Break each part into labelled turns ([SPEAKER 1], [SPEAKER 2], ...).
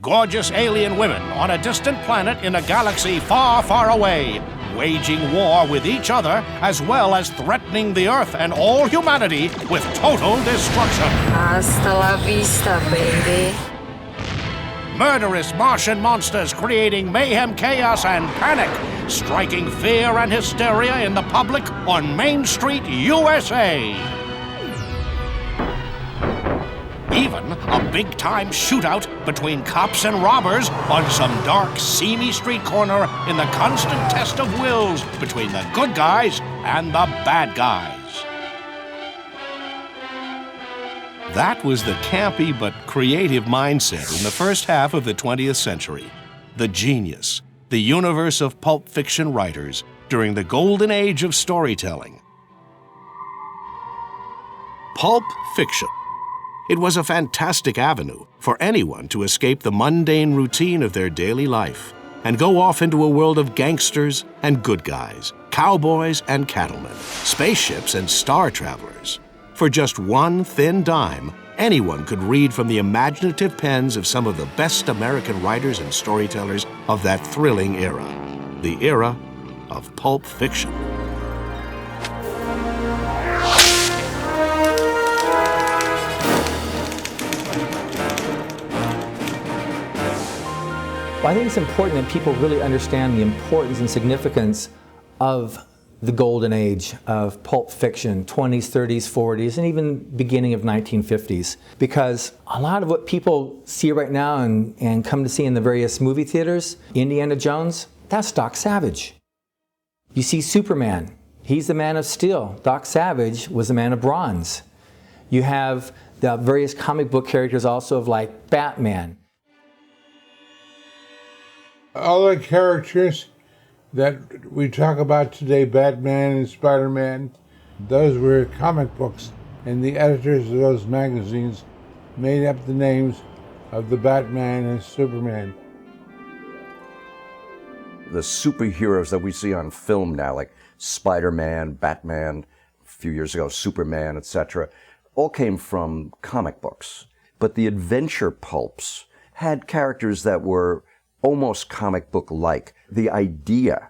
[SPEAKER 1] gorgeous alien women on a distant planet in a galaxy far, far away, waging war with each other as well as threatening the Earth and all humanity with total destruction.
[SPEAKER 2] Hasta la vista, baby.
[SPEAKER 1] Murderous Martian monsters creating mayhem, chaos, and panic, striking fear and hysteria in the public on Main Street, USA. Even a big-time shootout between cops and robbers on some dark, seamy street corner in the constant test of wills between the good guys and the bad guys. That was the campy but creative mindset in the first half of the 20th century. The genius, the universe of pulp fiction writers during the golden age of storytelling. Pulp fiction. It was a fantastic avenue for anyone to escape the mundane routine of their daily life and go off into a world of gangsters and good guys, cowboys and cattlemen, spaceships and star travelers. For just one thin dime, anyone could read from the imaginative pens of some of the best American writers and storytellers of that thrilling era, the era of pulp fiction.
[SPEAKER 3] Well, I think it's important that people really understand the importance and significance of the golden age of pulp fiction, 20s, 30s, 40s, and even beginning of 1950s. Because a lot of what people see right now and come to see in the various movie theaters, Indiana Jones, that's Doc Savage. You see Superman, he's the man of steel. Doc Savage was the man of bronze. You have the various comic book characters also of like Batman.
[SPEAKER 4] All the characters that we talk about today, Batman and Spider-Man, those were comic books, and the editors of those magazines made up the names of the Batman and Superman.
[SPEAKER 5] The superheroes that we see on film now, like Spider-Man, Batman, a few years ago, Superman, etc., all came from comic books. But the adventure pulps had characters that were almost comic book-like. The idea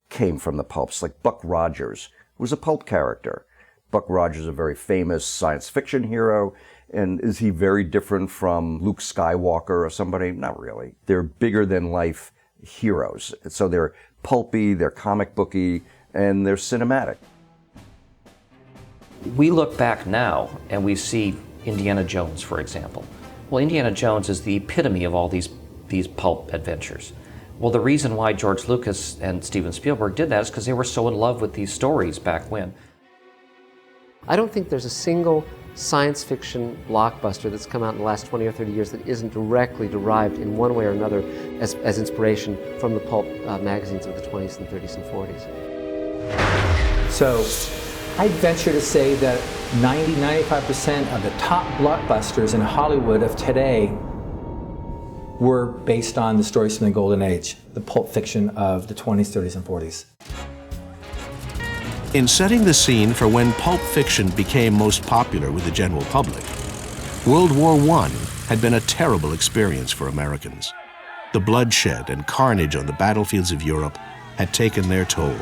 [SPEAKER 5] came from the pulps, like Buck Rogers was a pulp character. Buck Rogers is a very famous science fiction hero, and is he very different from Luke Skywalker or somebody? Not really. They're bigger-than-life heroes. So they're pulpy, they're comic booky, and they're cinematic.
[SPEAKER 6] We look back now and we see Indiana Jones, for example. Well, Indiana Jones is the epitome of all these pulp adventures. Well, the reason why George Lucas and Steven Spielberg did that is because they were so in love with these stories back when.
[SPEAKER 7] I don't think there's a single science fiction blockbuster that's come out in the last 20 or 30 years that isn't directly derived in one way or another as inspiration from the pulp magazines of the 20s and 30s and 40s.
[SPEAKER 3] So I'd venture to say that 90-95% of the top blockbusters in Hollywood of today were based on the stories from the Golden Age, the pulp fiction of the 20s, 30s, and 40s.
[SPEAKER 1] In setting the scene for when pulp fiction became most popular with the general public, World War I had been a terrible experience for Americans. The bloodshed and carnage on the battlefields of Europe had taken their toll,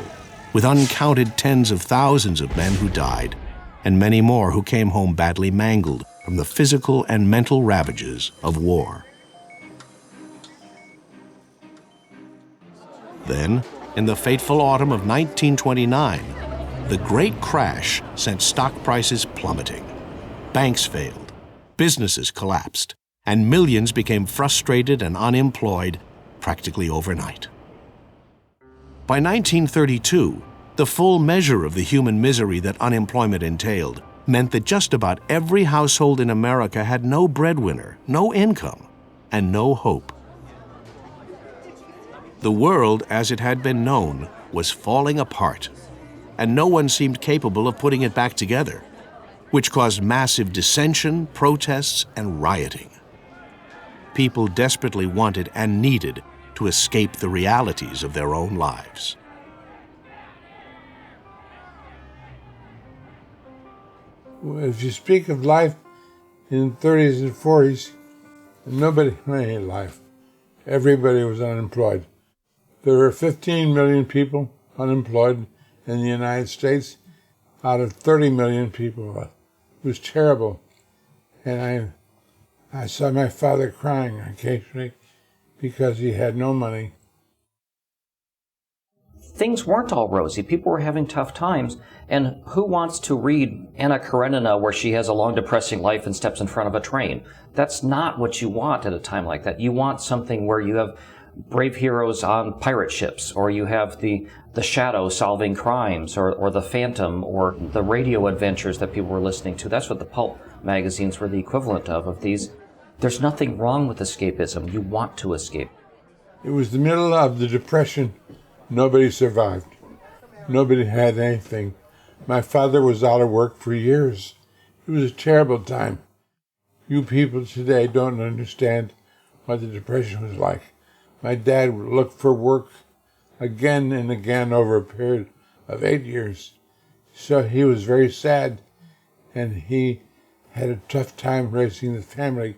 [SPEAKER 1] with uncounted tens of thousands of men who died, and many more who came home badly mangled from the physical and mental ravages of war. Then, in the fateful autumn of 1929, the Great Crash sent stock prices plummeting. Banks failed, businesses collapsed, and millions became frustrated and unemployed practically overnight. By 1932, the full measure of the human misery that unemployment entailed meant that just about every household in America had no breadwinner, no income, and no hope. The world, as it had been known, was falling apart, and no one seemed capable of putting it back together, which caused massive dissension, protests, and rioting. People desperately wanted and needed to escape the realities of their own lives.
[SPEAKER 4] If you speak of life in the 30s and 40s, Nobody had any life. Everybody was unemployed. There were 15 million people unemployed in the United States out of 30 million people. It was terrible. And I saw my father crying occasionally because he had no money.
[SPEAKER 6] Things weren't all rosy. People were having tough times. And who wants to read Anna Karenina where she has a long, depressing life and steps in front of a train? That's not what you want at a time like that. You want something where you have brave heroes on pirate ships, or you have the Shadow solving crimes, or the Phantom, or the radio adventures that people were listening to. That's what the pulp magazines were the equivalent of these. There's nothing wrong with escapism. You want to escape.
[SPEAKER 4] It was the middle of the Depression. Nobody survived. Nobody had anything. My father was out of work for years. It was a terrible time. You people today don't understand what the Depression was like. My dad would look for work again and again over a period of 8 years. So he was very sad, and he had a tough time raising the family.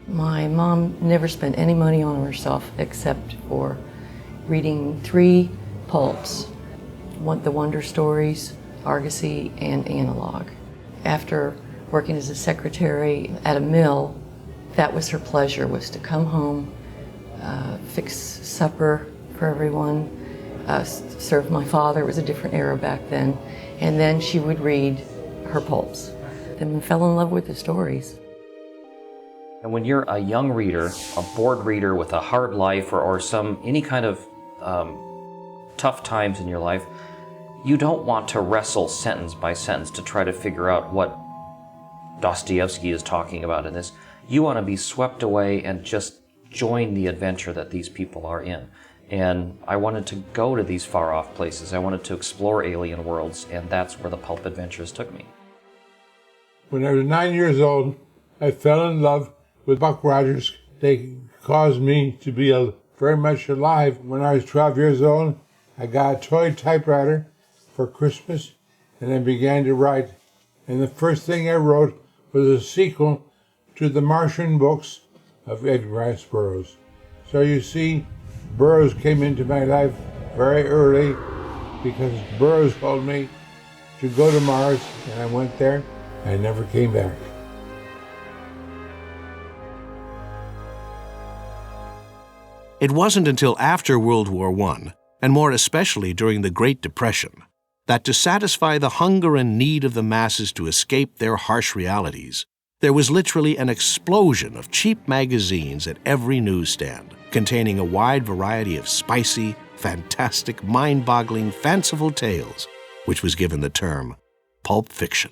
[SPEAKER 8] My mom never spent any money on herself except for reading 3 pulps, the Wonder Stories, Argosy, and Analog. After working as a secretary at a mill, that was her pleasure, was to come home, fix supper for everyone, serve my father. It was a different era back then. And then she would read her pulps and fell in love with the stories.
[SPEAKER 6] And when you're a young reader, a bored reader with a hard life, or any kind of tough times in your life, you don't want to wrestle sentence by sentence to try to figure out what Dostoevsky is talking about in this. You want to be swept away and just join the adventure that these people are in. And I wanted to go to these far-off places. I wanted to explore alien worlds, and that's where the pulp adventures took me.
[SPEAKER 4] When I was 9 years old, I fell in love with Buck Rogers. They caused me to be very much alive. When I was 12 years old, I got a toy typewriter for Christmas, and I began to write. And the first thing I wrote was a sequel to the Martian books of Edgar Rice Burroughs. So you see, Burroughs came into my life very early because Burroughs told me to go to Mars, and I went there. I never came back.
[SPEAKER 1] It wasn't until after World War I, and more especially during the Great Depression, that to satisfy the hunger and need of the masses to escape their harsh realities, there was literally an explosion of cheap magazines at every newsstand, containing a wide variety of spicy, fantastic, mind-boggling, fanciful tales, which was given the term pulp fiction.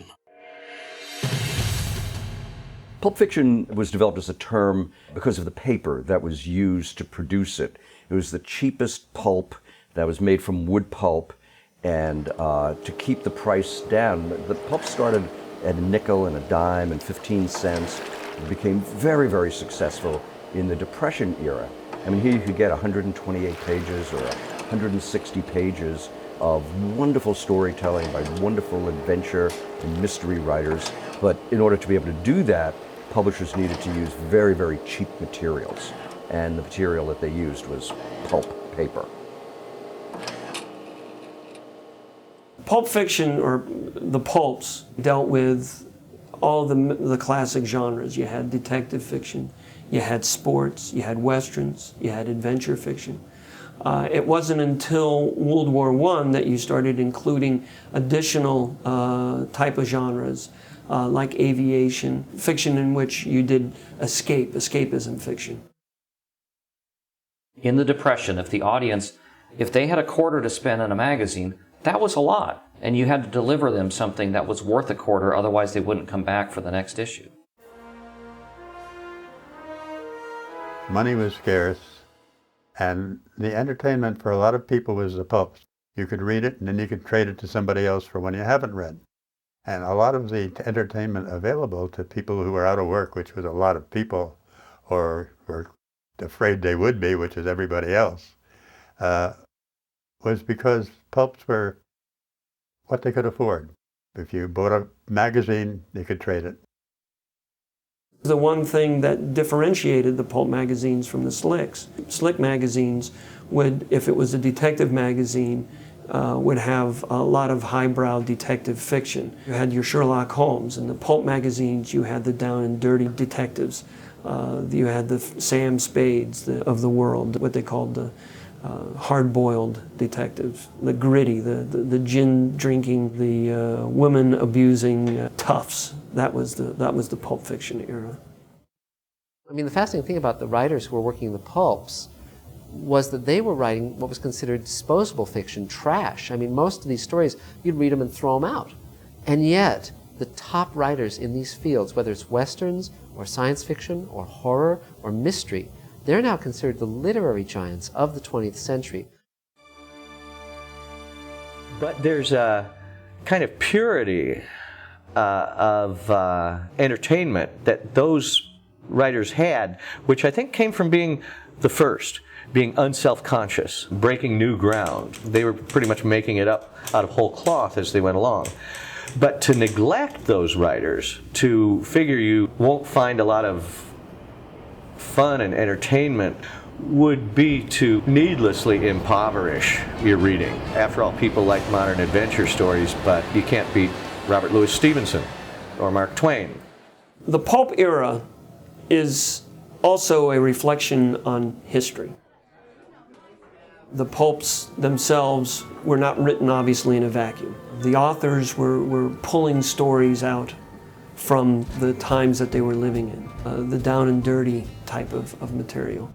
[SPEAKER 5] Pulp fiction was developed as a term because of the paper that was used to produce it. It was the cheapest pulp that was made from wood pulp, and to keep the price down, the pulp started at a nickel and a dime and 15 cents. It became very, very successful in the Depression era. I mean, here you could get 128 pages or 160 pages of wonderful storytelling by wonderful adventure and mystery writers. But in order to be able to do that, publishers needed to use very, very cheap materials. And the material that they used was pulp paper.
[SPEAKER 9] Pulp fiction, or the pulps, dealt with all the classic genres. You had detective fiction, you had sports, you had westerns, you had adventure fiction. It wasn't until World War I that you started including additional type of genres, like aviation, fiction in which you did escapism fiction.
[SPEAKER 6] In the Depression, if they had a quarter to spend on a magazine, that was a lot, and you had to deliver them something that was worth a quarter, otherwise they wouldn't come back for the next issue.
[SPEAKER 10] Money was scarce, and the entertainment for a lot of people was the pulps. You could read it, and then you could trade it to somebody else for when you haven't read. And a lot of the entertainment available to people who were out of work, which was a lot of people, or were afraid they would be, which is everybody else, was because pulps were what they could afford. If you bought a magazine, you could trade it.
[SPEAKER 9] The one thing that differentiated the pulp magazines from the slicks, slick magazines would, if it was a detective magazine, would have a lot of highbrow detective fiction. You had your Sherlock Holmes. In the pulp magazines, you had the down and dirty detectives. You had the Sam Spades of the world, what they called the hard-boiled detectives, the gritty, the gin-drinking, the woman-abusing toughs. That was the pulp fiction era.
[SPEAKER 7] I mean, the fascinating thing about the writers who were working in the pulps was that they were writing what was considered disposable fiction, trash. I mean, most of these stories, you'd read them and throw them out. And yet, the top writers in these fields, whether it's westerns or science fiction or horror or mystery, they're now considered the literary giants of the 20th century.
[SPEAKER 11] But there's a kind of purity of entertainment that those writers had, which I think came from being the first, being unself-conscious, breaking new ground. They were pretty much making it up out of whole cloth as they went along. But to neglect those writers, to figure you won't find a lot of fun and entertainment, would be to needlessly impoverish your reading. After all, people like modern adventure stories, but you can't beat Robert Louis Stevenson or Mark Twain.
[SPEAKER 9] The pulp era is also a reflection on history. The pulps themselves were not written, obviously, in a vacuum. The authors were pulling stories out from the times that they were living in, the down and dirty type of material.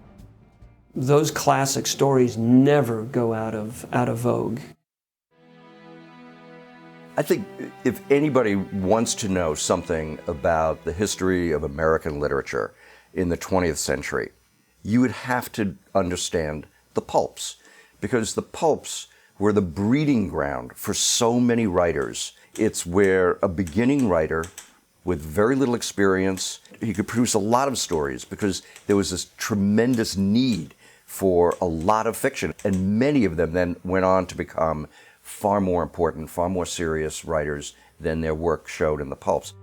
[SPEAKER 9] Those classic stories never go out of vogue.
[SPEAKER 5] I think if anybody wants to know something about the history of American literature in the 20th century, you would have to understand the pulps, because the pulps were the breeding ground for so many writers. It's where a beginning writer with very little experience, he could produce a lot of stories because there was this tremendous need for a lot of fiction, and many of them then went on to become far more important, far more serious writers than their work showed in the pulps.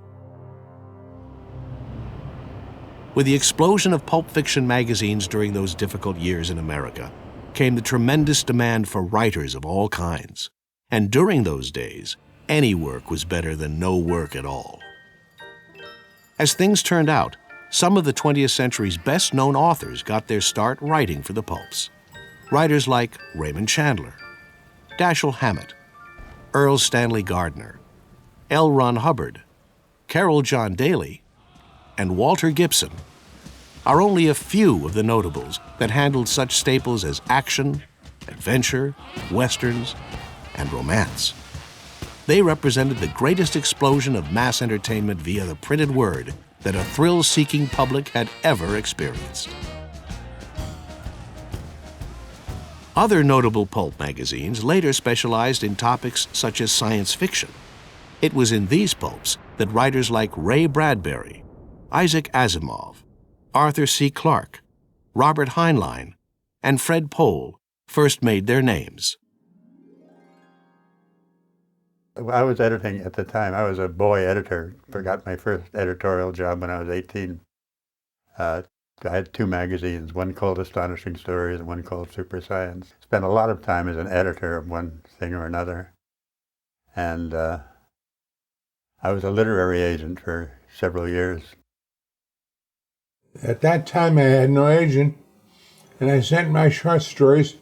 [SPEAKER 1] With the explosion of pulp fiction magazines during those difficult years in America came the tremendous demand for writers of all kinds. And during those days, any work was better than no work at all. As things turned out, some of the 20th century's best-known authors got their start writing for the pulps. Writers like Raymond Chandler, Dashiell Hammett, Earl Stanley Gardner, L. Ron Hubbard, Carroll John Daly, and Walter Gibson are only a few of the notables that handled such staples as action, adventure, westerns, and romance. They represented the greatest explosion of mass entertainment via the printed word that a thrill-seeking public had ever experienced. Other notable pulp magazines later specialized in topics such as science fiction. It was in these pulps that writers like Ray Bradbury, Isaac Asimov, Arthur C. Clarke, Robert Heinlein, and Fred Pohl first made their names.
[SPEAKER 10] I was editing at the time. I was a boy editor. Got my first editorial job when I was 18. I had two magazines, one called Astonishing Stories and one called Super Science. Spent a lot of time as an editor of one thing or another. And I was a literary agent for several years.
[SPEAKER 4] At that time, I had no agent, and I sent my short stories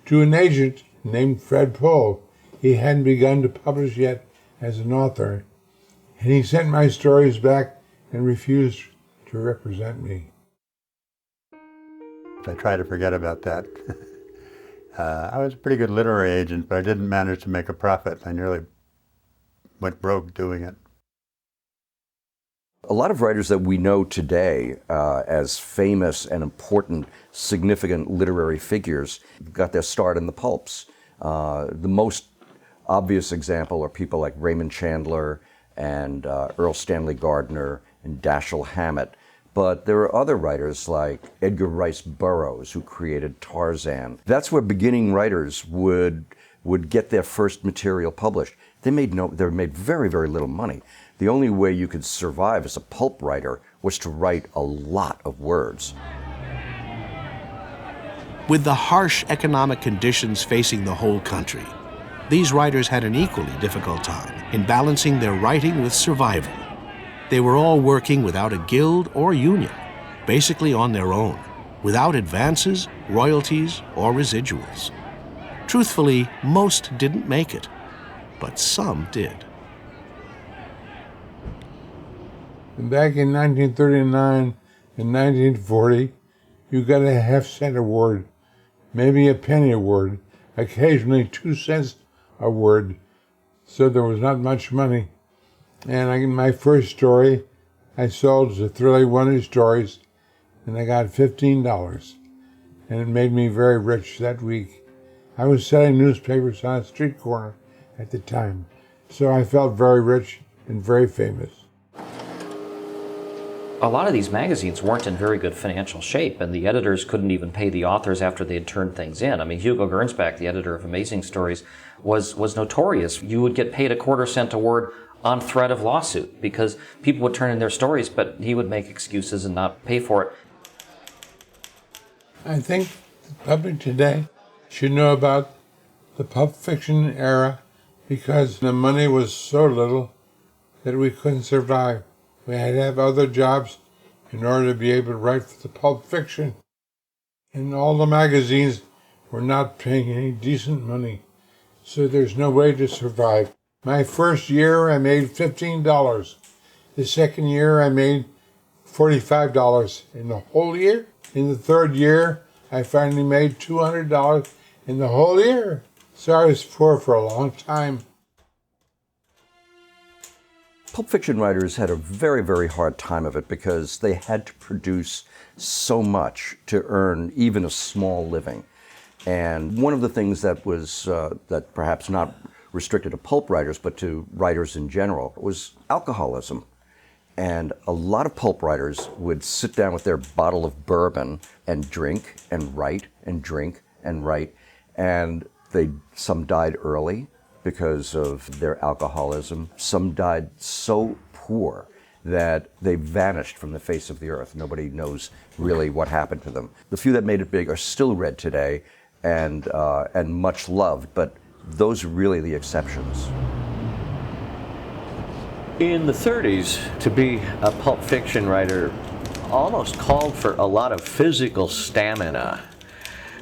[SPEAKER 4] to an agent named Fred Pohl. He hadn't begun to publish yet as an author, and he sent my stories back and refused to represent me.
[SPEAKER 10] I try to forget about that. I was a pretty good literary agent, but I didn't manage to make a profit. I nearly went broke doing it.
[SPEAKER 5] A lot of writers that we know today as famous and important, significant literary figures got their start in the pulps. The most obvious example are people like Raymond Chandler and Earl Stanley Gardner and Dashiell Hammett. But there are other writers like Edgar Rice Burroughs, who created Tarzan. That's where beginning writers would would get their first material published, they made very, very little money. The only way you could survive as a pulp writer was to write a lot of words.
[SPEAKER 1] With the harsh economic conditions facing the whole country, these writers had an equally difficult time in balancing their writing with survival. They were all working without a guild or union, basically on their own, without advances, royalties, or residuals. Truthfully, most didn't make it, but some did.
[SPEAKER 4] Back in 1939 and 1940, you got a half-cent a word, maybe a penny a word, occasionally 2 cents a word, so there was not much money. And my first story I sold to Thrilling Wonder Stories, and I got $15, and it made me very rich that week. I was selling newspapers on a street corner at the time, so I felt very rich and very famous.
[SPEAKER 6] A lot of these magazines weren't in very good financial shape, and the editors couldn't even pay the authors after they had turned things in. I mean, Hugo Gernsback, the editor of Amazing Stories, was notorious. You would get paid a quarter cent a word on threat of lawsuit because people would turn in their stories, but he would make excuses and not pay for it.
[SPEAKER 4] I think the public today should know about the Pulp Fiction era because the money was so little that we couldn't survive. We had to have other jobs in order to be able to write for the Pulp Fiction. And all the magazines were not paying any decent money, so there's no way to survive. My first year I made $15. The second year I made $45 in the whole year. In the third year I finally made $200 in the whole year. So I was poor for a long time.
[SPEAKER 5] Pulp fiction writers had a very, very hard time of it because they had to produce so much to earn even a small living. And one of the things that was, that perhaps not restricted to pulp writers, but to writers in general, was alcoholism. And a lot of pulp writers would sit down with their bottle of bourbon and drink and write and drink and write. And some died early because of their alcoholism. Some died so poor that they vanished from the face of the earth. Nobody knows really what happened to them. The few that made it big are still read today and much loved, but those are really the exceptions.
[SPEAKER 11] In the 30s, to be a pulp fiction writer almost called for a lot of physical stamina,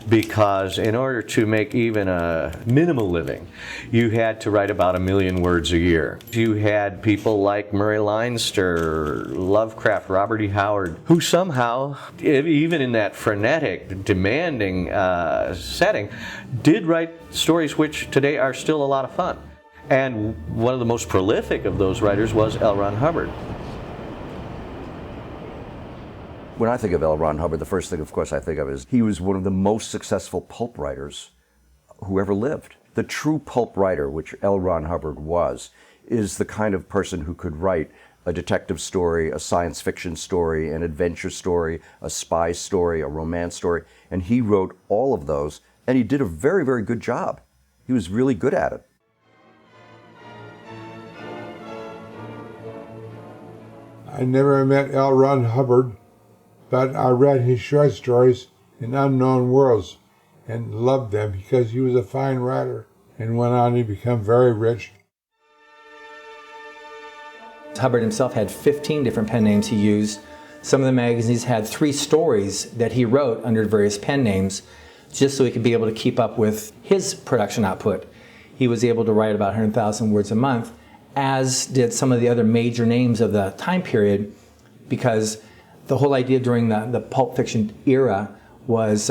[SPEAKER 11] because in order to make even a minimal living, you had to write about 1 million words a year. You had people like Murray Leinster, Lovecraft, Robert E. Howard, who somehow, even in that frenetic, demanding setting, did write stories which today are still a lot of fun. And one of the most prolific of those writers was L. Ron Hubbard.
[SPEAKER 5] When I think of L. Ron Hubbard, the first thing, of course, I think of is he was one of the most successful pulp writers who ever lived. The true pulp writer, which L. Ron Hubbard was, is the kind of person who could write a detective story, a science fiction story, an adventure story, a spy story, a romance story, and he wrote all of those, and he did a very, very good job. He was really good at it.
[SPEAKER 4] I never met L. Ron Hubbard, but I read his short stories in Unknown Worlds and loved them because he was a fine writer and went on to become very rich.
[SPEAKER 3] Hubbard himself had 15 different pen names he used. Some of the magazines had 3 stories that he wrote under various pen names just so he could be able to keep up with his production output. He was able to write about 100,000 words a month, as did some of the other major names of the time period, because the whole idea during the pulp fiction era was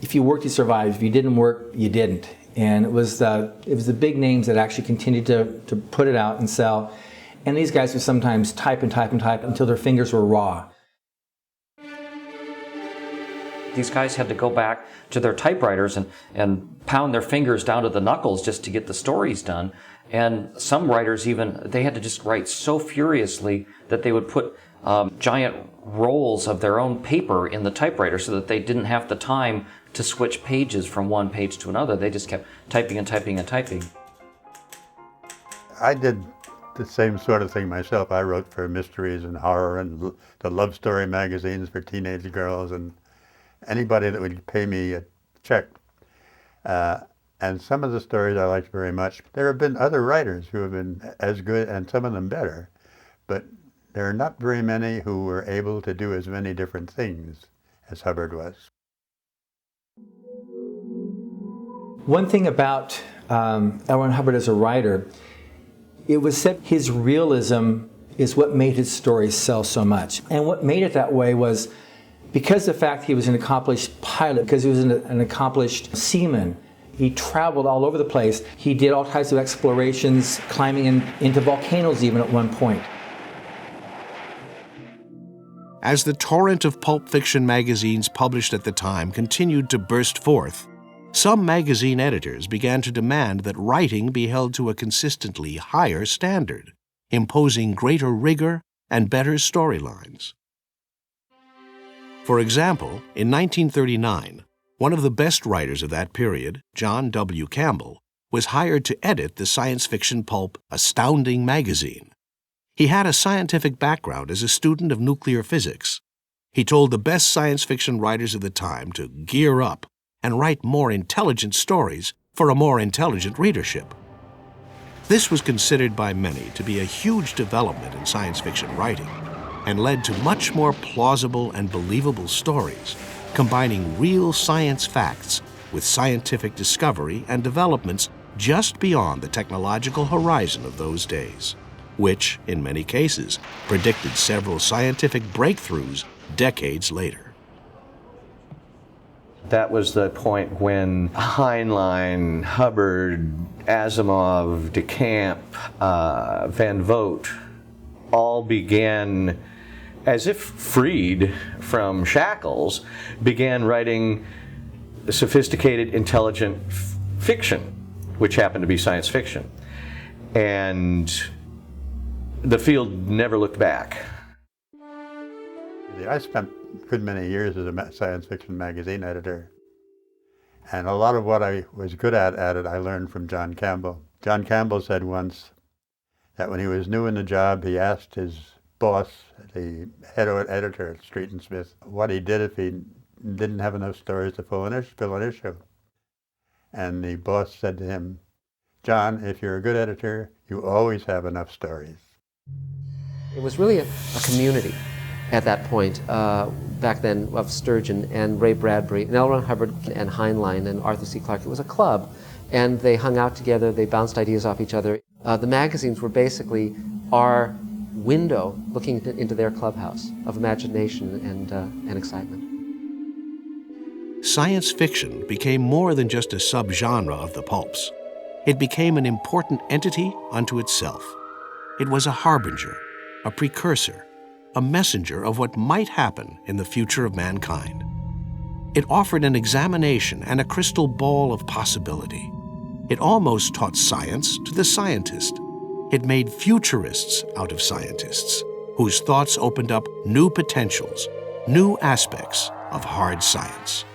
[SPEAKER 3] if you worked, you survived. If you didn't work, you didn't. And it was the big names that actually continued to put it out and sell. And these guys would sometimes type and type and type until their fingers were raw.
[SPEAKER 6] These guys had to go back to their typewriters and pound their fingers down to the knuckles just to get the stories done. And some writers they had to just write so furiously that they would put giant rolls of their own paper in the typewriter so that they didn't have the time to switch pages from one page to another. They just kept typing and typing and typing.
[SPEAKER 10] I did the same sort of thing myself. I wrote for mysteries and horror and the love story magazines for teenage girls and anybody that would pay me a check. And some of the stories I liked very much. There have been other writers who have been as good and some of them better, but there are not very many who were able to do as many different things as Hubbard was.
[SPEAKER 3] One thing about L. Ron Hubbard as a writer, it was said his realism is what made his stories sell so much. And what made it that way was because of the fact he was an accomplished pilot, because he was an accomplished seaman. He traveled all over the place. He did all types of explorations, climbing into volcanoes even at one point.
[SPEAKER 1] As the torrent of pulp fiction magazines published at the time continued to burst forth, some magazine editors began to demand that writing be held to a consistently higher standard, imposing greater rigor and better storylines. For example, in 1939, one of the best writers of that period, John W. Campbell, was hired to edit the science fiction pulp Astounding magazine. He had a scientific background as a student of nuclear physics. He told the best science fiction writers of the time to gear up and write more intelligent stories for a more intelligent readership. This was considered by many to be a huge development in science fiction writing and led to much more plausible and believable stories, combining real science facts with scientific discovery and developments just beyond the technological horizon of those days, which, in many cases, predicted several scientific breakthroughs decades later.
[SPEAKER 11] That was the point when Heinlein, Hubbard, Asimov, DeCamp, Van Vogt all began, as if freed from shackles, began writing sophisticated, intelligent fiction, which happened to be science fiction. And the field never looked back.
[SPEAKER 10] I spent a good many years as a science fiction magazine editor. And a lot of what I was good at it, I learned from John Campbell. John Campbell said once that when he was new in the job, he asked his boss, the head editor at Street and Smith, what he did if he didn't have enough stories to fill an issue. And the boss said to him, "John, if you're a good editor, you always have enough stories."
[SPEAKER 7] It was really a community at that point, back then, of Sturgeon and Ray Bradbury and L. Ron Hubbard and Heinlein and Arthur C. Clarke. It was a club, and they hung out together, they bounced ideas off each other. The magazines were basically our window looking into their clubhouse of imagination and excitement.
[SPEAKER 1] Science fiction became more than just a subgenre of the pulps. It became an important entity unto itself. It was a harbinger, a precursor, a messenger of what might happen in the future of mankind. It offered an examination and a crystal ball of possibility. It almost taught science to the scientist. It made futurists out of scientists, whose thoughts opened up new potentials, new aspects of hard science.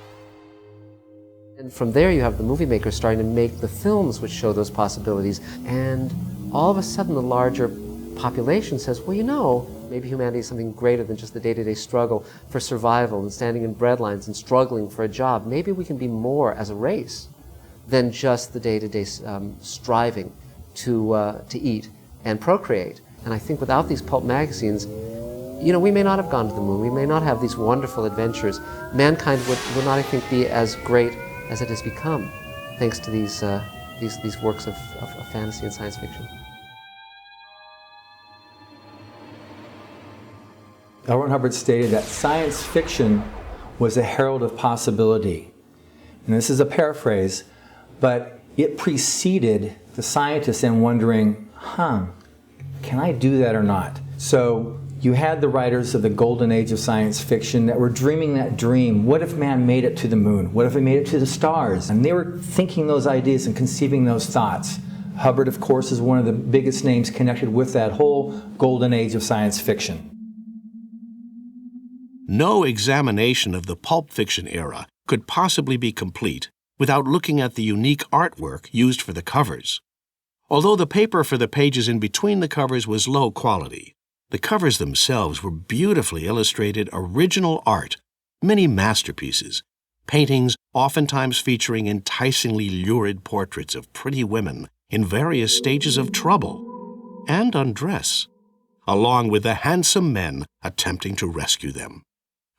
[SPEAKER 7] And from there you have the movie makers starting to make the films which show those possibilities, and all of a sudden the larger population says, well, you know, maybe humanity is something greater than just the day-to-day struggle for survival and standing in breadlines and struggling for a job. Maybe we can be more as a race than just the day-to-day striving to eat and procreate. And I think without these pulp magazines, you know, we may not have gone to the moon. We may not have these wonderful adventures. Mankind would not, I think, be as great as it has become, thanks to these works of fantasy and science fiction.
[SPEAKER 3] L. Ron Hubbard stated that science fiction was a herald of possibility. And this is a paraphrase, but it preceded the scientists in wondering, can I do that or not? So you had the writers of the golden age of science fiction that were dreaming that dream. What if man made it to the moon? What if he made it to the stars? And they were thinking those ideas and conceiving those thoughts. Hubbard, of course, is one of the biggest names connected with that whole golden age of science fiction.
[SPEAKER 1] No examination of the pulp fiction era could possibly be complete without looking at the unique artwork used for the covers. Although the paper for the pages in between the covers was low quality, the covers themselves were beautifully illustrated original art, many masterpieces, paintings oftentimes featuring enticingly lurid portraits of pretty women in various stages of trouble and undress, along with the handsome men attempting to rescue them.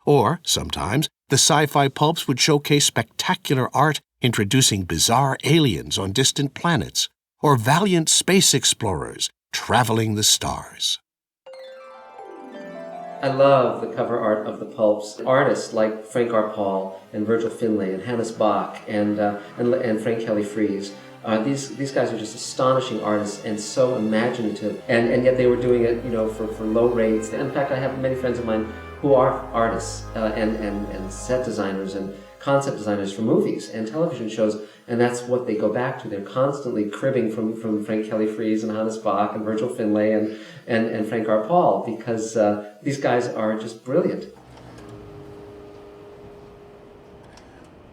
[SPEAKER 1] Or, sometimes, the sci-fi pulps would showcase spectacular art introducing bizarre aliens on distant planets, or valiant space explorers traveling the stars.
[SPEAKER 7] I love the cover art of the pulps. Artists like Frank R. Pohl and Virgil Finlay and Hannes Bach and Frank Kelly Freas. These guys are just astonishing artists and so imaginative, and yet they were doing it, for low rates. In fact, I have many friends of mine who are artists and set designers and concept designers for movies and television shows, and that's what they go back to. They're constantly cribbing from Frank Kelly Freas and Hannes Bach and Virgil Finlay and Frank R. Pohl, because these guys are just brilliant.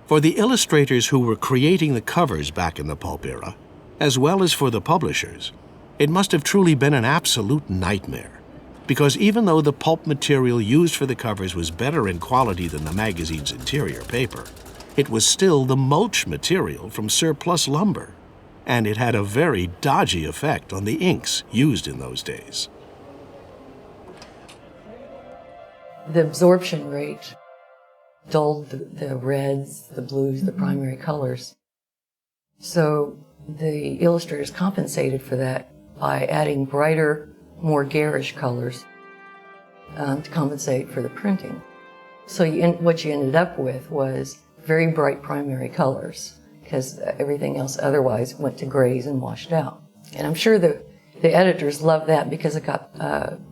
[SPEAKER 1] For the illustrators who were creating the covers back in the pulp era, as well as for the publishers, it must have truly been an absolute nightmare. Because even though the pulp material used for the covers was better in quality than the magazine's interior paper, it was still the mulch material from surplus lumber, and it had a very dodgy effect on the inks used in those days.
[SPEAKER 8] The absorption rate dulled the reds, the blues, the primary colors. So the illustrators compensated for that by adding brighter, more garish colors to compensate for the printing. So what you ended up with was very bright primary colors, because everything else otherwise went to grays and washed out. And I'm sure the editors loved that because it got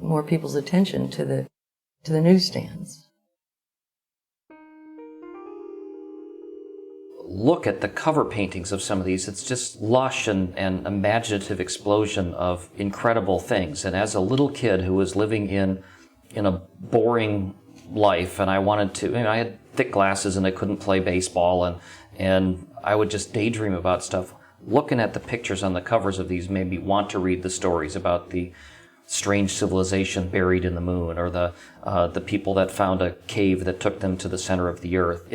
[SPEAKER 8] more people's attention to the newsstands.
[SPEAKER 6] Look at the cover paintings of some of these. It's just lush and imaginative explosion of incredible things. And as a little kid who was living in a boring life, and I wanted to, I had thick glasses and I couldn't play baseball, and I would just daydream about stuff. Looking at the pictures on the covers of these made me want to read the stories about the strange civilization buried in the moon, or the people that found a cave that took them to the center of the earth.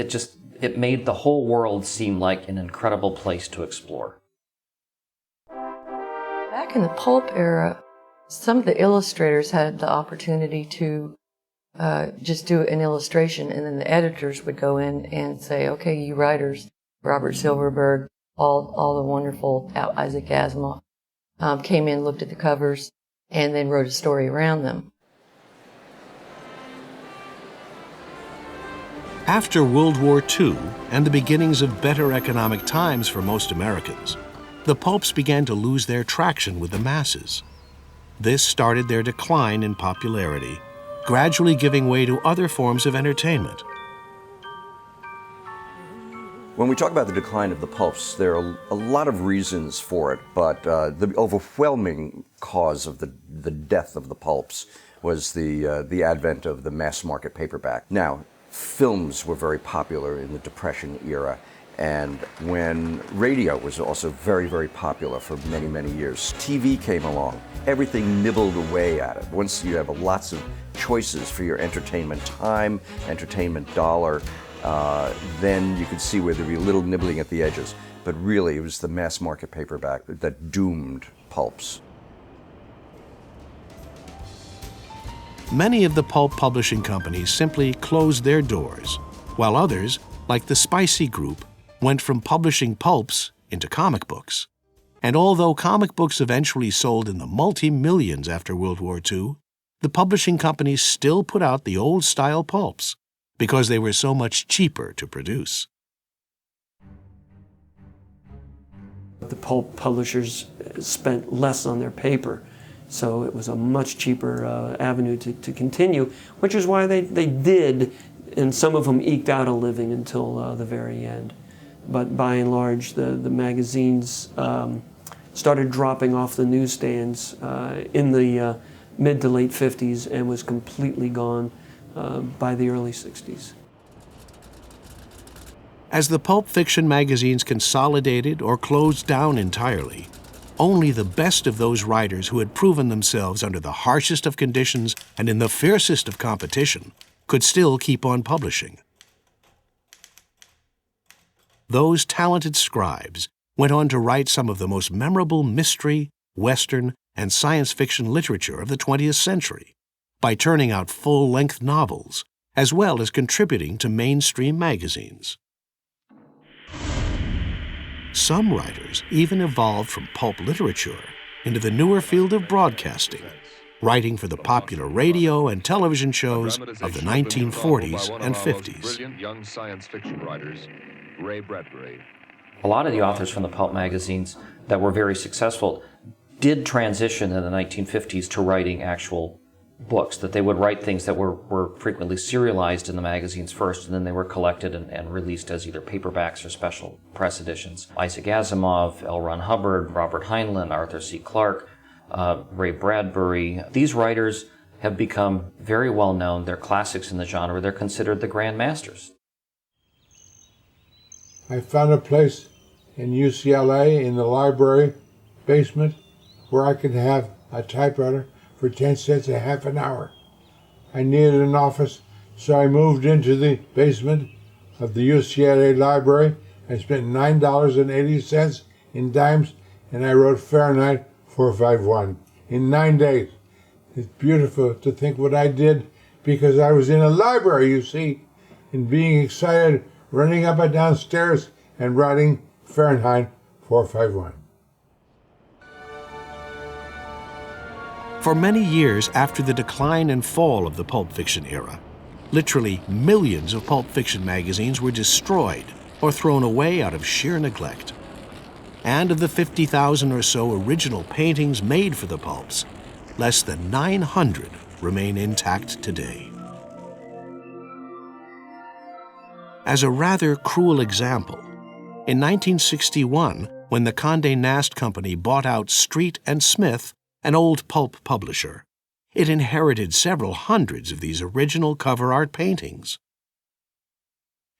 [SPEAKER 6] It made the whole world seem like an incredible place to explore.
[SPEAKER 8] Back in the pulp era, some of the illustrators had the opportunity to just do an illustration, and then the editors would go in and say, okay, you writers, Robert Silverberg, all the wonderful Isaac Asimov, came in, looked at the covers, and then wrote a story around them.
[SPEAKER 1] After World War II and the beginnings of better economic times for most Americans, the pulps began to lose their traction with the masses. This started their decline in popularity, gradually giving way to other forms of entertainment.
[SPEAKER 5] When we talk about the decline of the pulps, there are a lot of reasons for it, but the overwhelming cause of the death of the pulps was the advent of the mass market paperback. Now, films were very popular in the Depression era, and when radio was also very, very popular for many, many years. TV came along. Everything nibbled away at it. Once you have lots of choices for your entertainment time, entertainment dollar, then you could see where there'd be a little nibbling at the edges. But really, it was the mass market paperback that doomed pulps.
[SPEAKER 1] Many of the pulp publishing companies simply closed their doors, while others, like the Spicy Group, went from publishing pulps into comic books. And although comic books eventually sold in the multi-millions after World War II, the publishing companies still put out the old-style pulps because they were so much cheaper to produce.
[SPEAKER 9] The pulp publishers spent less on their paper, so it was a much cheaper avenue to continue, which is why they did, and some of them eked out a living until the very end. But by and large, the magazines started dropping off the newsstands in the mid to late 50s and was completely gone by the early 60s.
[SPEAKER 1] As the pulp fiction magazines consolidated or closed down entirely, only the best of those writers who had proven themselves under the harshest of conditions and in the fiercest of competition could still keep on publishing. Those talented scribes went on to write some of the most memorable mystery, Western, and science fiction literature of the 20th century by turning out full-length novels, as well as contributing to mainstream magazines. Some writers even evolved from pulp literature into the newer field of broadcasting, writing for the popular radio and television shows of the 1940s and 50s.
[SPEAKER 12] Brilliant young science fiction writers, Bradbury.
[SPEAKER 6] A lot of the authors from the pulp magazines that were very successful did transition in the 1950s to writing actual books, that they would write things that were frequently serialized in the magazines first, and then they were collected and released as either paperbacks or special press editions. Isaac Asimov, L. Ron Hubbard, Robert Heinlein, Arthur C. Clarke, Ray Bradbury. These writers have become very well known. They're classics in the genre. They're considered the grand masters.
[SPEAKER 4] I found a place in UCLA in the library basement where I could have a typewriter for 10 cents a half an hour. I needed an office, so I moved into the basement of the UCLA library. I spent $9.80 in dimes, and I wrote Fahrenheit 451 in 9 days. It's beautiful to think what I did because I was in a library, you see, and being excited, running up and down stairs and writing Fahrenheit 451.
[SPEAKER 1] For many years after the decline and fall of the pulp fiction era, literally millions of pulp fiction magazines were destroyed or thrown away out of sheer neglect. And of the 50,000 or so original paintings made for the pulps, less than 900 remain intact today. As a rather cruel example, in 1961, when the Condé Nast Company bought out Street and Smith, an old pulp publisher, it inherited several hundreds of these original cover art paintings.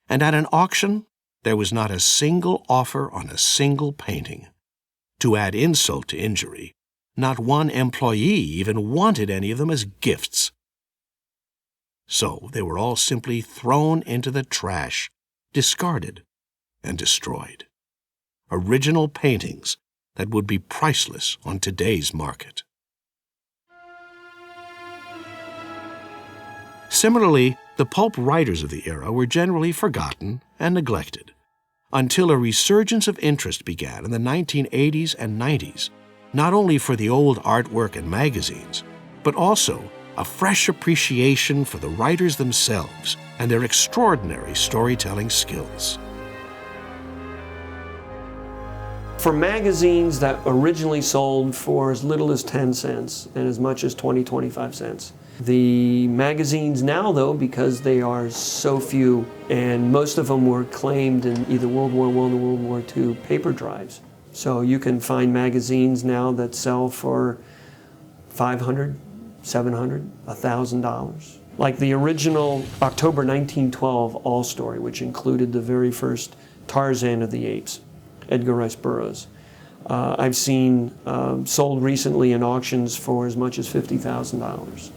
[SPEAKER 1] And at an auction, there was not a single offer on a single painting. To add insult to injury, not one employee even wanted any of them as gifts. So they were all simply thrown into the trash, discarded, and destroyed. Original paintings that would be priceless on today's market. Similarly, the pulp writers of the era were generally forgotten and neglected, until a resurgence of interest began in the 1980s and 90s, not only for the old artwork and magazines, but also a fresh appreciation for the writers themselves and their extraordinary storytelling skills.
[SPEAKER 9] For magazines that originally sold for as little as 10 cents and as much as 20, 25 cents. The magazines now, though, because they are so few, and most of them were claimed in either World War I or World War II paper drives. So you can find magazines now that sell for $500, $700, $1,000. Like the original October 1912 All Story, which included the very first Tarzan of the Apes, Edgar Rice Burroughs. I've seen sold recently in auctions for as much as $50,000.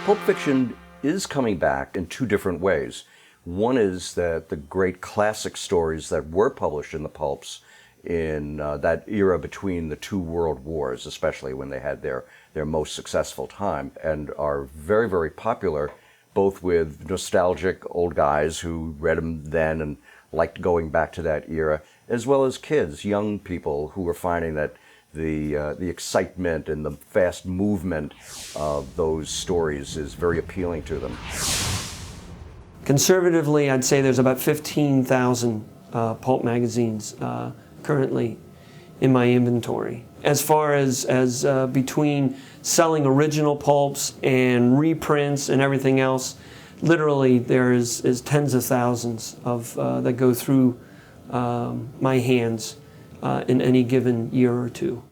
[SPEAKER 5] Pulp fiction is coming back in two different ways. One is that the great classic stories that were published in the pulps in that era between the two world wars, especially when they had their most successful time, and are very, very popular, both with nostalgic old guys who read them then and liked going back to that era, as well as kids, young people who were finding that the excitement and the fast movement of those stories is very appealing to them.
[SPEAKER 9] Conservatively, I'd say there's about 15,000 pulp magazines currently in my inventory. As far as between selling original pulps and reprints and everything else, literally there is tens of thousands of that go through my hands in any given year or two.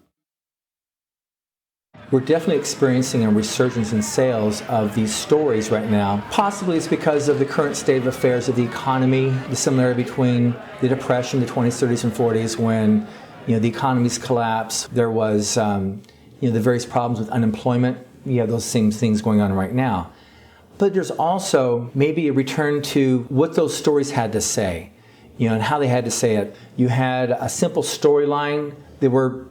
[SPEAKER 3] We're definitely experiencing a resurgence in sales of these stories right now. Possibly it's because of the current state of affairs of the economy, the similarity between the Depression, the 20s, 30s, and 40s, when the economies collapsed. There was the various problems with unemployment. You have those same things going on right now. But there's also maybe a return to what those stories had to say, and how they had to say it. You had a simple storyline. They were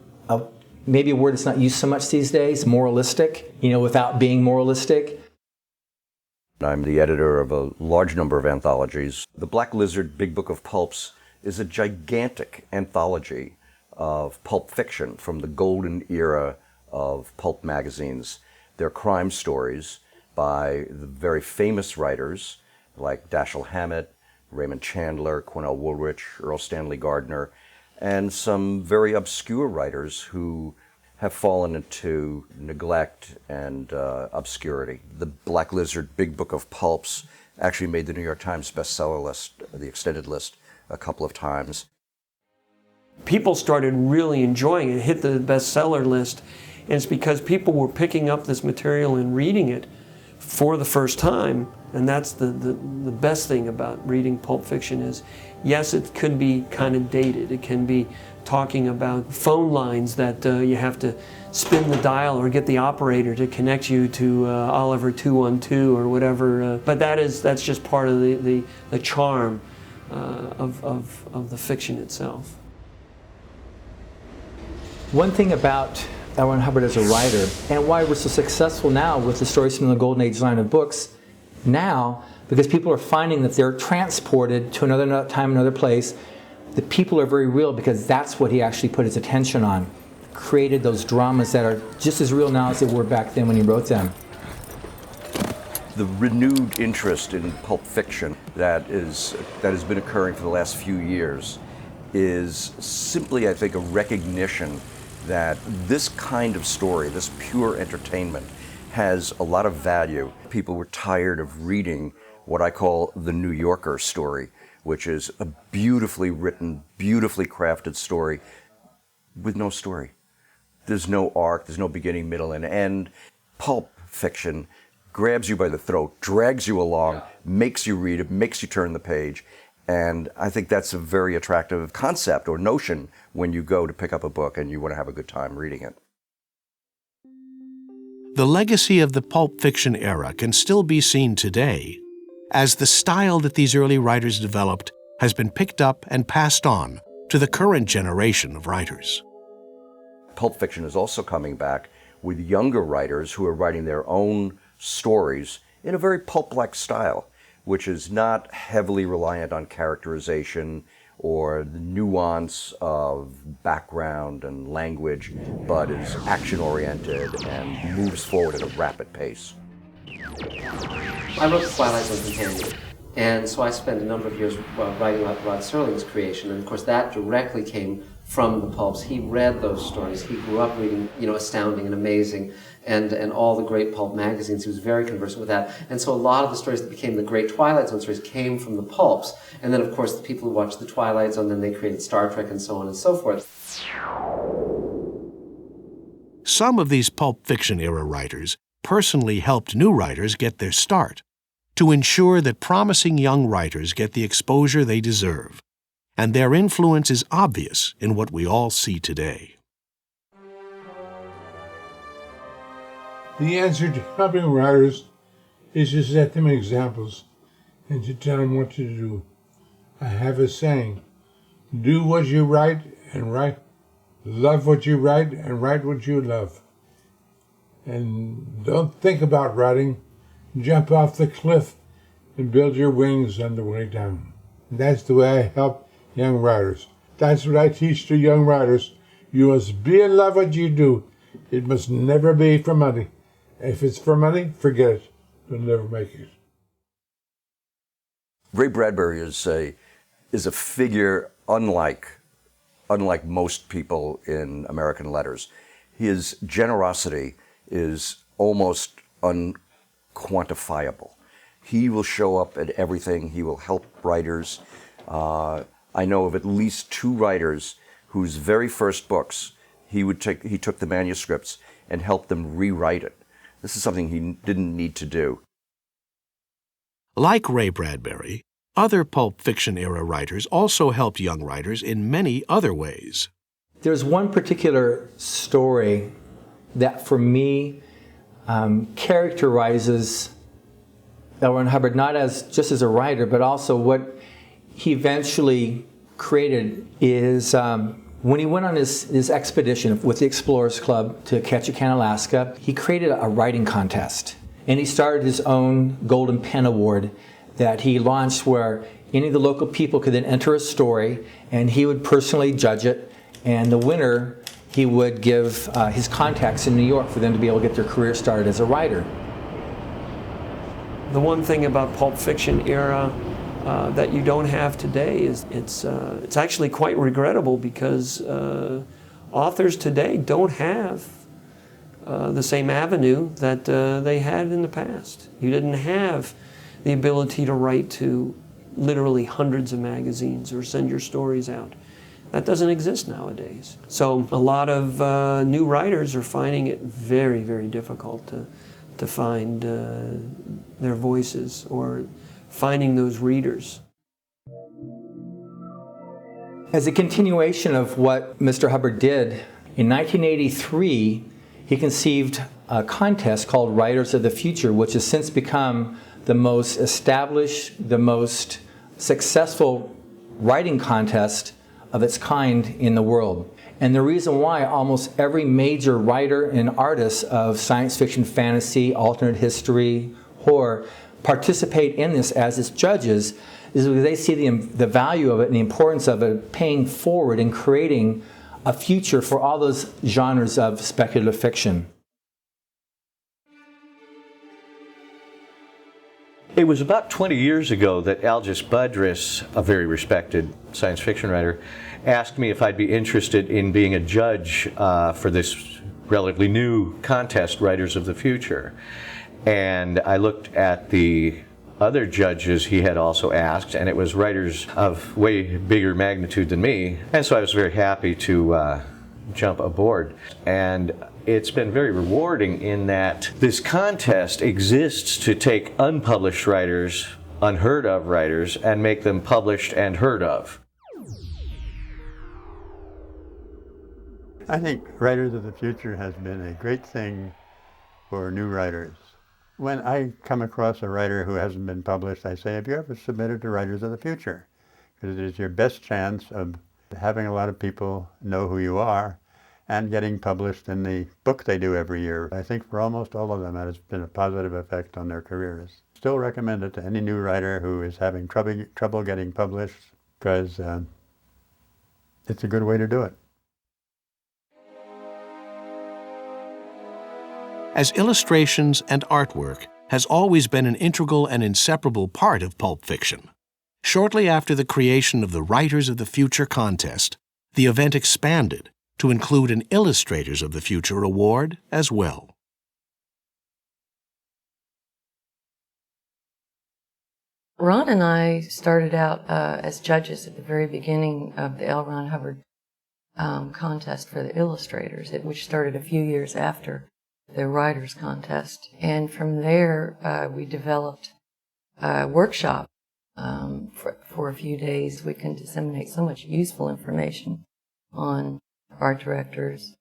[SPEAKER 3] maybe a word that's not used so much these days, moralistic, without being moralistic.
[SPEAKER 5] I'm the editor of a large number of anthologies. The Black Lizard Big Book of Pulps is a gigantic anthology of pulp fiction from the golden era of pulp magazines. They're crime stories by the very famous writers like Dashiell Hammett, Raymond Chandler, Cornell Woolrich, Earl Stanley Gardner, and some very obscure writers who have fallen into neglect and obscurity. The Black Lizard Big Book of Pulps actually made the New York Times bestseller list, the extended list, a couple of times.
[SPEAKER 9] People started really enjoying it, hit the bestseller list, and it's because people were picking up this material and reading it for the first time. And that's the best thing about reading pulp fiction is, yes, it could be kind of dated. It can be talking about phone lines that you have to spin the dial or get the operator to connect you to Oliver 212 or whatever. But that's just part of the charm of the fiction itself.
[SPEAKER 3] One thing about L. Ron Hubbard as a writer, and why we're so successful now with the Stories from the Golden Age line of books now, because people are finding that they're transported to another time, another place. The people are very real because that's what he actually put his attention on. Created those dramas that are just as real now as they were back then when he wrote them.
[SPEAKER 5] The renewed interest in pulp fiction that has been occurring for the last few years is simply, I think, a recognition that this kind of story, this pure entertainment, has a lot of value. People were tired of reading what I call the New Yorker story, which is a beautifully written, beautifully crafted story with no story. There's no arc, there's no beginning, middle, and end. Pulp fiction grabs you by the throat, drags you along, makes you read it, makes you turn the page. And I think that's a very attractive concept or notion when you go to pick up a book and you want to have a good time reading it.
[SPEAKER 1] The legacy of the pulp fiction era can still be seen today, as the style that these early writers developed has been picked up and passed on to the current generation of writers.
[SPEAKER 5] Pulp fiction is also coming back with younger writers who are writing their own stories in a very pulp-like style, which is not heavily reliant on characterization or the nuance of background and language, but is action-oriented and moves forward at a rapid pace.
[SPEAKER 7] I wrote the Twilight Zone companion, and so I spent a number of years writing about Rod Serling's creation, and of course that directly came from the pulps. He read those stories. He grew up reading, Astounding and Amazing, and all the great pulp magazines. He was very conversant with that. And so a lot of the stories that became the great Twilight Zone stories came from the pulps. And then, of course, the people who watched the Twilight Zone, then they created Star Trek and so on and so forth.
[SPEAKER 1] Some of these pulp fiction era writers personally helped new writers get their start to ensure that promising young writers get the exposure they deserve. And their influence is obvious in what we all see today.
[SPEAKER 4] The answer to helping writers is to set them examples and to tell them what to do. I have a saying, do what you write and write, love what you write and write what you love. And don't think about writing, jump off the cliff and build your wings on the way down. That's the way I help young writers. That's what I teach to young writers. You must be in love with what you do. It must never be for money. If it's for money, forget it. You'll never make it.
[SPEAKER 5] Ray Bradbury is a figure unlike most people in American letters. His generosity is almost unquantifiable. He will show up at everything. He will help writers. I know of at least 2 writers whose very first books, he took the manuscripts and help them rewrite it. This is something he didn't need to do.
[SPEAKER 1] Like Ray Bradbury, other Pulp Fiction era writers also helped young writers in many other ways.
[SPEAKER 3] There's one particular story that, for me, characterizes L. Ron Hubbard not just as a writer, but also what he eventually created is when he went on his expedition with the Explorers Club to Ketchikan, Alaska, he created a writing contest. And he started his own Golden Pen Award that he launched, where any of the local people could then enter a story, and he would personally judge it. And the winner, he would give his contacts in New York for them to be able to get their career started as a writer.
[SPEAKER 9] The one thing about Pulp Fiction era that you don't have today is it's actually quite regrettable, because authors today don't have the same avenue that they had in the past. You didn't have the ability to write to literally hundreds of magazines or send your stories out. That doesn't exist nowadays. So a lot of new writers are finding it very, very difficult to find their voices or finding those readers.
[SPEAKER 3] As a continuation of what Mr. Hubbard did, in 1983, he conceived a contest called Writers of the Future, which has since become the most established, the most successful writing contest of its kind in the world. And the reason why almost every major writer and artist of science fiction, fantasy, alternate history, horror participate in this as its judges is because they see the value of it and the importance of it paying forward and creating a future for all those genres of speculative fiction.
[SPEAKER 11] It was about 20 years ago that Algis Budrys, a very respected science fiction writer, asked me if I'd be interested in being a judge for this relatively new contest, Writers of the Future. And I looked at the other judges he had also asked, and it was writers of way bigger magnitude than me. And so I was very happy to jump aboard. And it's been very rewarding in that this contest exists to take unpublished writers, unheard of writers, and make them published and heard of.
[SPEAKER 10] I think Writers of the Future has been a great thing for new writers. When I come across a writer who hasn't been published, I say, have you ever submitted to Writers of the Future? Because it is your best chance of having a lot of people know who you are and getting published in the book they do every year. I think for almost all of them that has been a positive effect on their careers. Still recommend it to any new writer who is having trouble getting published, because it's a good way to do it.
[SPEAKER 1] As illustrations and artwork has always been an integral and inseparable part of pulp fiction. Shortly after the creation of the Writers of the Future contest, the event expanded to include an Illustrators of the Future award as well.
[SPEAKER 8] Ron and I started out as judges at the very beginning of the L. Ron Hubbard contest for the illustrators, which started a few years after the writers contest. And from there, we developed a workshop for a few days. We can disseminate so much useful information on art directors,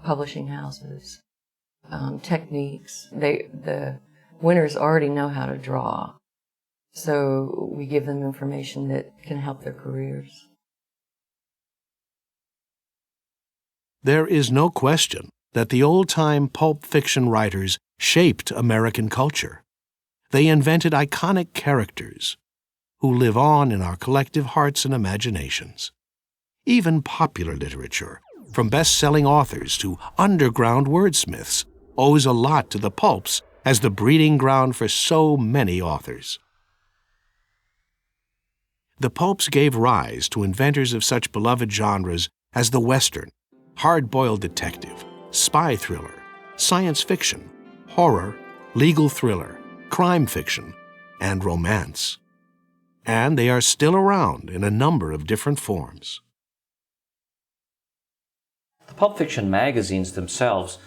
[SPEAKER 8] publishing houses, techniques. The winners already know how to draw, so we give them information that can help their careers.
[SPEAKER 1] There is no question that the old-time pulp fiction writers shaped American culture. They invented iconic characters who live on in our collective hearts and imaginations. Even popular literature, from best-selling authors to underground wordsmiths, owes a lot to the pulps as the breeding ground for so many authors. The pulps gave rise to inventors of such beloved genres as the Western, hard-boiled detective, spy thriller, science fiction, horror, legal thriller, crime fiction, and romance. And they are still around in a number of different forms.
[SPEAKER 6] The pulp fiction magazines themselves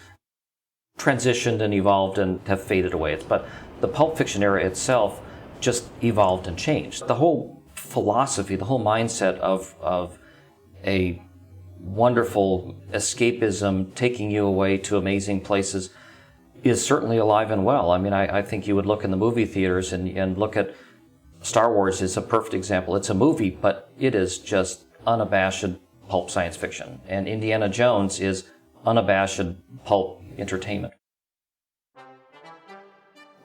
[SPEAKER 6] transitioned and evolved and have faded away. But the pulp fiction era itself just evolved and changed. The whole philosophy, the whole mindset of a wonderful escapism taking you away to amazing places is certainly alive and well. I mean, I think you would look in the movie theaters and look at Star Wars is a perfect example. It's a movie, but it is just unabashed pulp science fiction. And Indiana Jones is unabashed pulp entertainment.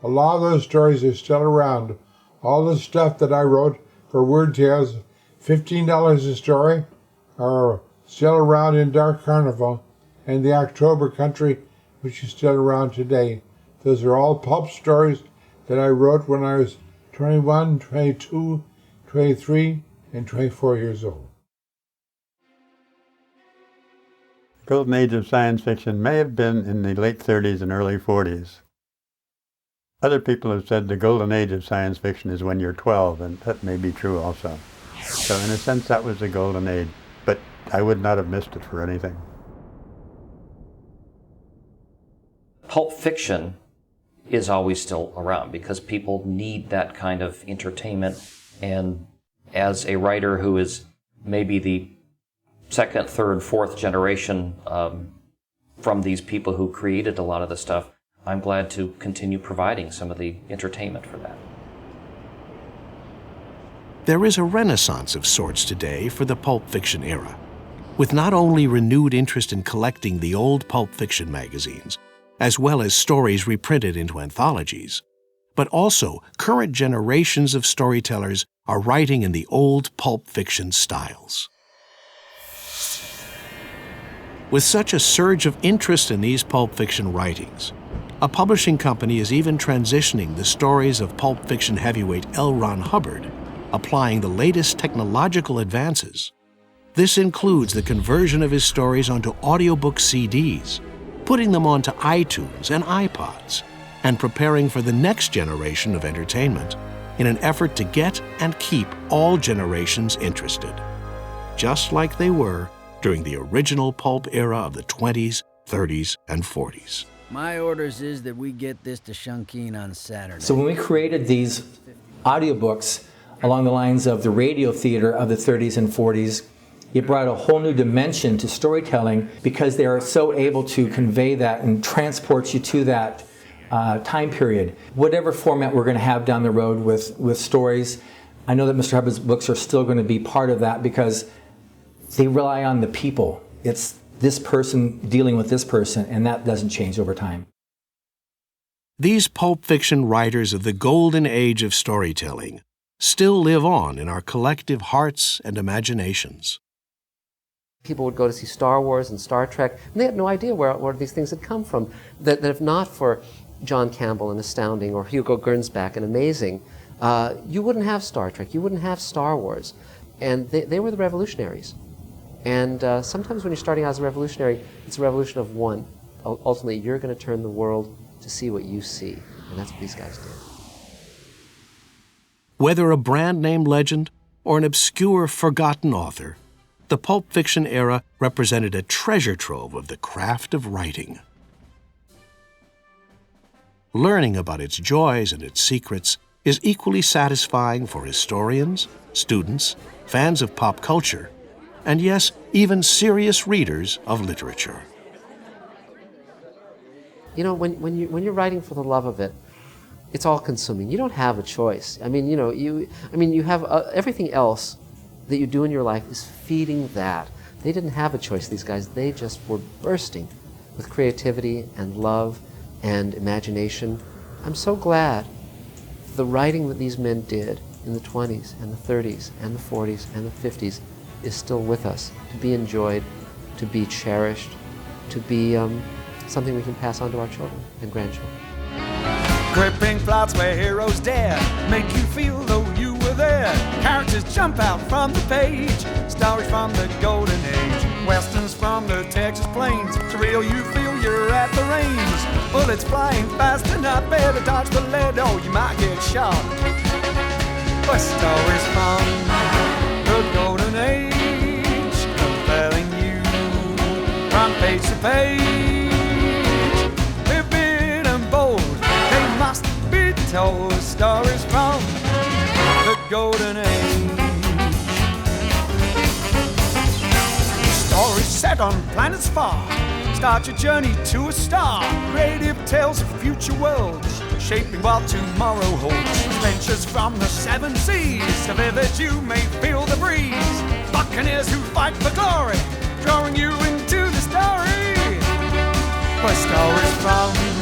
[SPEAKER 4] A lot of those stories are still around. All the stuff that I wrote for Word Tales, $15 a story, are still around in Dark Carnival and the October Country, which is still around today. Those are all pulp stories that I wrote when I was 21, 22, 23, and 24 years old.
[SPEAKER 10] The golden age of science fiction may have been in the late 30s and early 40s. Other people have said the golden age of science fiction is when you're 12, and that may be true also. So in a sense, that was the golden age, but I would not have missed it for anything.
[SPEAKER 6] Pulp fiction is always still around because people need that kind of entertainment. And as a writer who is maybe the second, third, fourth generation from these people who created a lot of the stuff, I'm glad to continue providing some of the entertainment for that.
[SPEAKER 1] There is a renaissance of sorts today for the pulp fiction era, with not only renewed interest in collecting the old pulp fiction magazines, as well as stories reprinted into anthologies, but also current generations of storytellers are writing in the old pulp fiction styles. With such a surge of interest in these pulp fiction writings, a publishing company is even transitioning the stories of pulp fiction heavyweight L. Ron Hubbard, applying the latest technological advances. This includes the conversion of his stories onto audiobook CDs, putting them onto iTunes and iPods, and preparing for the next generation of entertainment in an effort to get and keep all generations interested, just like they were during the original pulp era of the 20s, 30s, and 40s.
[SPEAKER 13] My orders is that we get this to Shunkeen on Saturday.
[SPEAKER 3] So when we created these audiobooks along the lines of the radio theater of the 30s and 40s, it brought a whole new dimension to storytelling because they are so able to convey that and transport you to that time period. Whatever format we're going to have down the road with stories, I know that Mr. Hubbard's books are still going to be part of that because they rely on the people. It's this person dealing with this person, and that doesn't change over time.
[SPEAKER 1] These pulp fiction writers of the golden age of storytelling still live on in our collective hearts and imaginations.
[SPEAKER 7] People would go to see Star Wars and Star Trek, and they had no idea where these things had come from. That if not for John Campbell and Astounding or Hugo Gernsback and Amazing, you wouldn't have Star Trek, you wouldn't have Star Wars. And they were the revolutionaries. And sometimes when you're starting out as a revolutionary, it's a revolution of one. Ultimately, you're going to turn the world to see what you see. And that's what these guys did.
[SPEAKER 1] Whether a brand-name legend or an obscure, forgotten author, the pulp fiction era represented a treasure trove of the craft of writing. Learning about its joys and its secrets is equally satisfying for historians, students, fans of pop culture, and yes, even serious readers of literature.
[SPEAKER 7] You know, when you're writing for the love of it, it's all-consuming. You don't have a choice. I mean, you have everything else that you do in your life is feeding that. They didn't have a choice, these guys. They just were bursting with creativity and love and imagination. I'm so glad the writing that these men did in the 20s and the 30s and the 40s and the 50s is still with us, to be enjoyed, to be cherished, to be something we can pass on to our children and grandchildren.
[SPEAKER 14] Gripping plots where heroes dare make you feel though you were there. Characters jump out from the page, stories from the golden age, westerns from the Texas plains. To real you feel you're at the range. Bullets flying fast and not better dodge the lead or you might get shot. But stories from the golden age, compelling you from page. They're big and bold, they must be told. Stories from the golden age. Stories set on planets far. Start your journey to a star. Creative tales of future worlds, shaping what tomorrow holds. Adventures from the seven seas, so vivid you may feel the breeze. Buccaneers who fight for glory, drawing you into the story. Where stories from